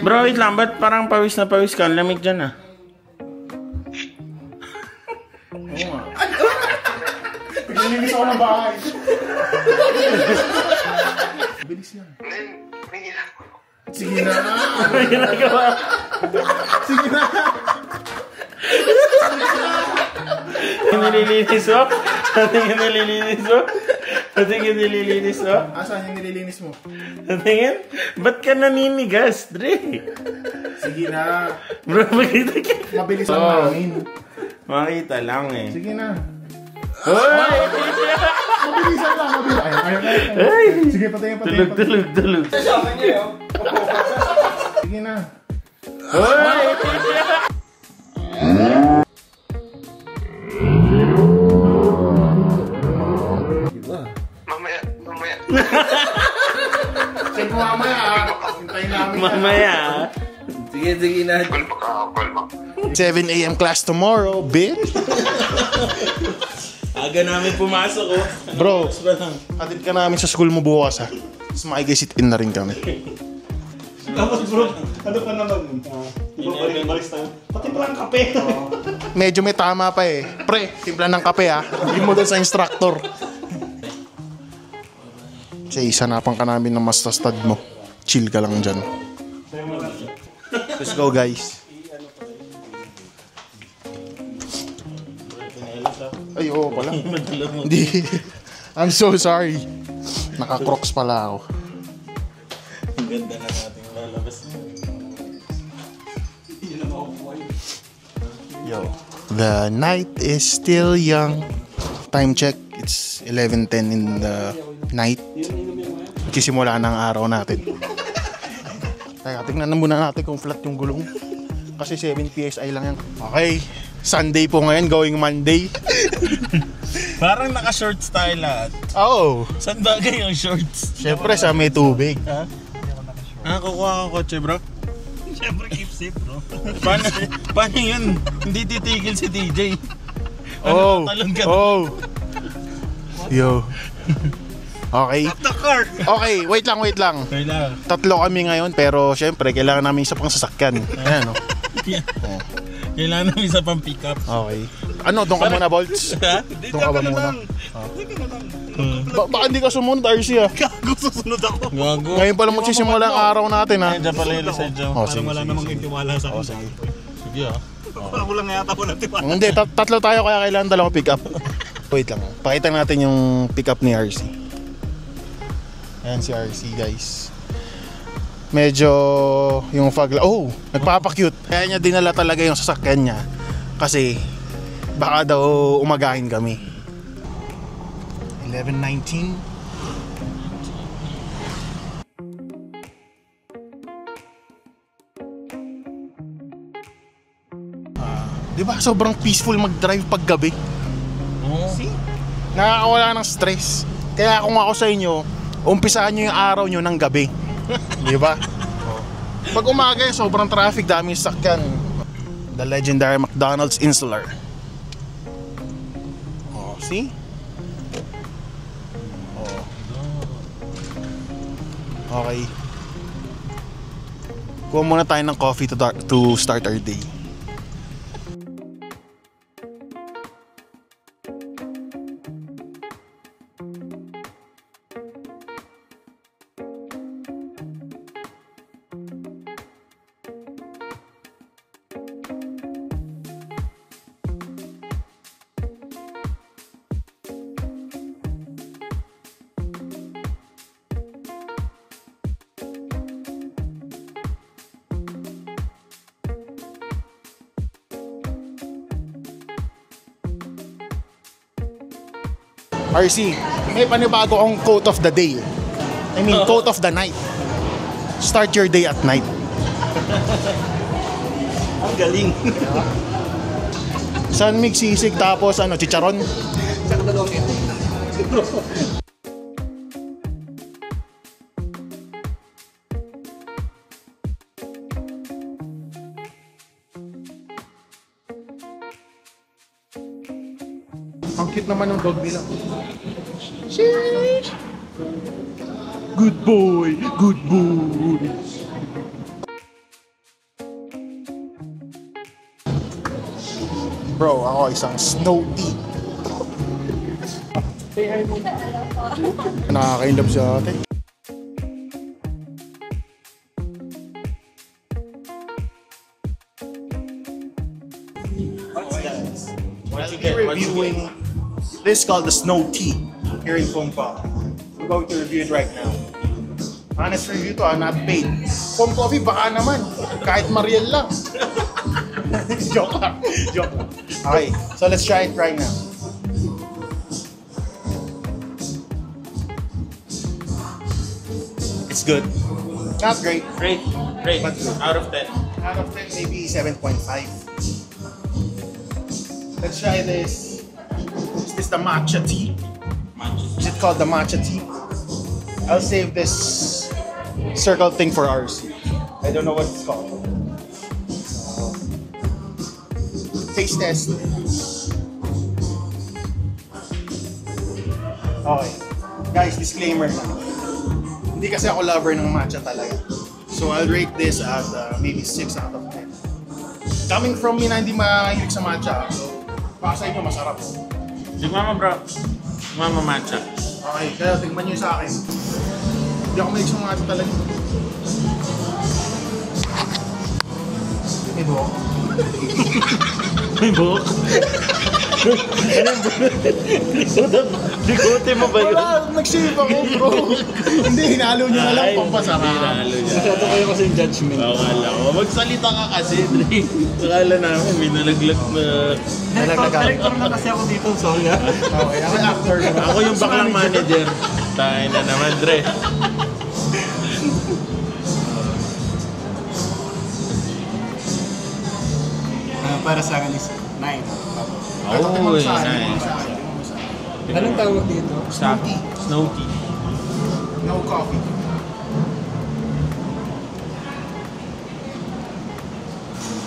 Bro, wait lang. Ba't parang pawis na pawis ka? Ang lamig dyan ah. Oo nga. Naglilinis ako ng bahay. Bilis yan. Sige na. Ano ginagawa? Sige na. Yung nililinis mo? Ano yung nililinis mo? Ano yung nililinis mo? Asan yung nililinis mo? Tingin? Ba't ka naninigas, Dre? Sige na. Bro, makita ka. Mabilis lang namin. Makita lang eh. Sige na. Hoy! Mabilisan lang. Ay! Sige, patayin. Tulog. Sige na. Hoy! Mamaya. Sige, mamaya. Hintayin namin. Mamaya. Sige na. Call back. 7 a.m. class tomorrow, bitch. Aga namin pumasok oh. Bro, hatid ka namin sa school mo bukas ha. Tapos makikisitin na rin kami. Tapos bro, ano pa naman? Balis tayo. Pati palang kape. Medyo may tama pa eh. Pre, timpla ng kape ha. Hindi mo doon sa instructor. Siya, isanapan ka namin ng mas stud mo. Chill ka lang dyan. Let's go guys. Ay, oo pala. Hindi. I'm so sorry. Naka-crocs pala ako. Ang ganda na nating lalabas. Yo. The night is still young. Time check. It's 11:10 in the night. Magsisimula ng araw natin. Teka, tingnan muna natin kung flat yung gulong. Kasi 7 PSI lang yan. Okay. Sunday po ngayon, going Monday. Parang naka-shorts tayo lahat. Oo. Saan bagay yung shorts? Siyempre sa may tubig. Ha? Kukuha ko kotse bro? Siyempre keep safe bro. Paano yun? Hindi titigil si DJ. Oh. Talon ka. Oh. Yo. Okay. The car! Okay, wait lang. Kailangan. Tatlo kami ngayon pero syempre kailangan namin isa pang sasakyan. Ayan, no? Oh. Kailangan namin isa pang pick up. Okay. Ano, doon ka muna, Bolts? Ha? Doon ka ba muna? Baka hindi ka sumunod, RC ha? Gago, susunod ako. Gago. Ngayon pa lang magsisimula ang araw natin ha? Diyan pala yung Lucid Joe. Oh, Parang wala namang intiwala sa akin. Sige ah. Parang wala nga yata walang tiwala. Hindi, tatlo tayo kaya kailangan dalawang pick up. Wait lang. Pakita natin yung pick up ni RC. Ayan si RC guys. Medyo yung fog. Oh, nagpapakute. Kaya niya dinala talaga yung sasakyan niya. Kasi baka daw umagahin kami. 11:19. Di ba sobrang peaceful mag-drive pag gabi? Oo. Nakakawala ng stress. Kaya kung ako sa inyo, umpisahan nyo yung araw nyo ng gabi. Di ba? Pag umaga, sobrang traffic, daming sakyan. The legendary McDonald's Insular. Oh, see? Oh. Okay. Kuha muna tayo ng coffee to start our day. RC, may panibago akong quote of the day. I mean, quote of the night. Start your day at night. Ang galing. San Mig sisig tapos ano, chicharon? Saka dalawang ito. Ang cute naman ng dog nila. Sheesh! Good boy! Good boy! Bro, ako isang snow tea. Nakaka-inlove sa ate. What you get? What you Reviewing this called the snow tea here in Phone Coffee. We're going to review it right now. Honest review to, not paid. Phone Coffee, baka naman. Kahit Mariel lang. Joke lang. Joke lang. Okay, so let's try it right now. It's good. Not great. Great. Great. But good. Out of 10. Out of 10, maybe 7.5. Let's try this. Is this the matcha tea? Is it called the matcha tea? I'll save this circle thing for RC. I don't know what it's called. Taste test. Okay. Guys, disclaimer lang. Hindi kasi ako lover ng matcha talaga. So I'll rate this at maybe 6 out of 10. Coming from me na hindi mahilig sa matcha, so baka sa inyo masarap. Tignan mo bro. Tignan mo matcha. Okay, kaya tignan nyo sa akin. Hindi ako mahilig sa matcha talaga. May buhok. May buhok? Ano yung buhok? Likote mo ba yun? Wala, nag-shave ako bro. Hindi, hinalo nyo na lang Ay, pampasarap. hinalo niya. Masyado kayo kasi yung judgment. Akala ko. Magsalita ka kasi, Dre. Akala namin may nalaglag na... Director na kasi ako dito, sorry ha. Okay, ako yung actor naman. Ako yung baklang manager. Tayo na naman, Dre. Para sa akin is 9. Ito, tingnan mo Uy, sa akin, tingnan mo nice. sa akin, tingnan mo sa akin. Anong tawag dito? Stop. Snow tea. No coffee.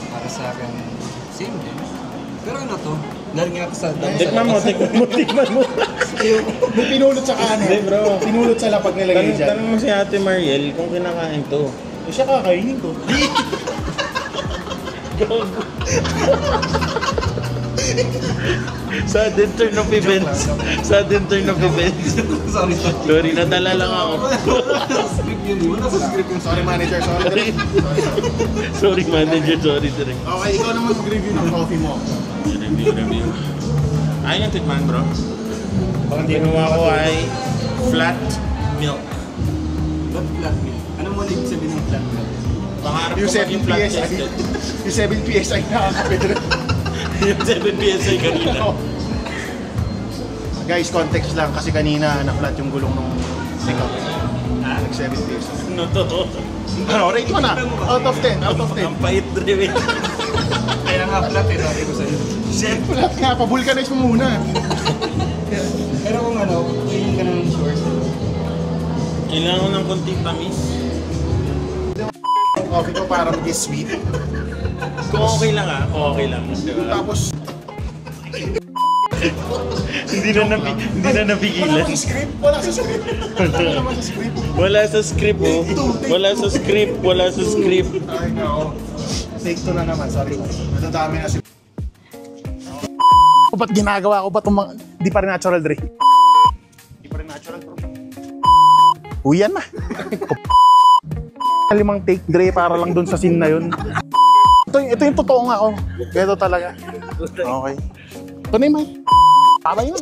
Para sa akin, same din. Pero ano to? Dahil nga ako sa... Tikman mo, tikman mo, tikman mo. May pinulot sa kanan. Hindi, bro. Pinulot sa lapag nilagay dyan. Tanong mo si Ate Mariel kung kinakain to. Eh, siya kakainin ko. Sudden turn of events. Sudden turn of events. Sorry. Sorry, nadala lang ako. Script yun. Wala sa script yun. Sorry manager, sorry. Sorry manager, sorry Dre. Okay, ikaw naman mag-review ng coffee mo. Review. Ayun yung tikman bro. Baka hindi Kinuha ko ay flat milk. Ba't flat milk? Ano mo na ibig sabihin ng flat milk? Pangarap Yung ko 7 maging flat PSI. chested. Yung 7 PSI na kakapit rin. Yung 7 PSI kanina. Guys, context lang kasi kanina na-flat yung gulong ng pickup. Nag-7 PSI. Ano to? Ano, rate mo na. Out of 10, out of 10. Ang pait Dre. Kaya nga flat eh, sabi ko sa'yo. Flat nga, pa-vulcanize mo muna. Pero kung ano, tingin ka ng short. Kailangan ko ng konting tamis. Coffee ko para maging sweet. Kung okay lang ah, kung okay lang. Diba? Tapos, Hindi na napigilan. wala sa script. Wala sa script. Wala naman sa script. Wala sa script oh. Wala sa script, wala sa script. Ay, no. Take 2 na naman, sorry. Nadadami na si... Ba't ginagawa ko ba itong mga... Di pa rin natural, Dre. Di pa rin natural, bro. Uyan na. 5 take, Dre, para lang dun sa scene na yun. Ito yung totoo nga, oh. Ito talaga. Okay. Ito na yung may... Tama yun.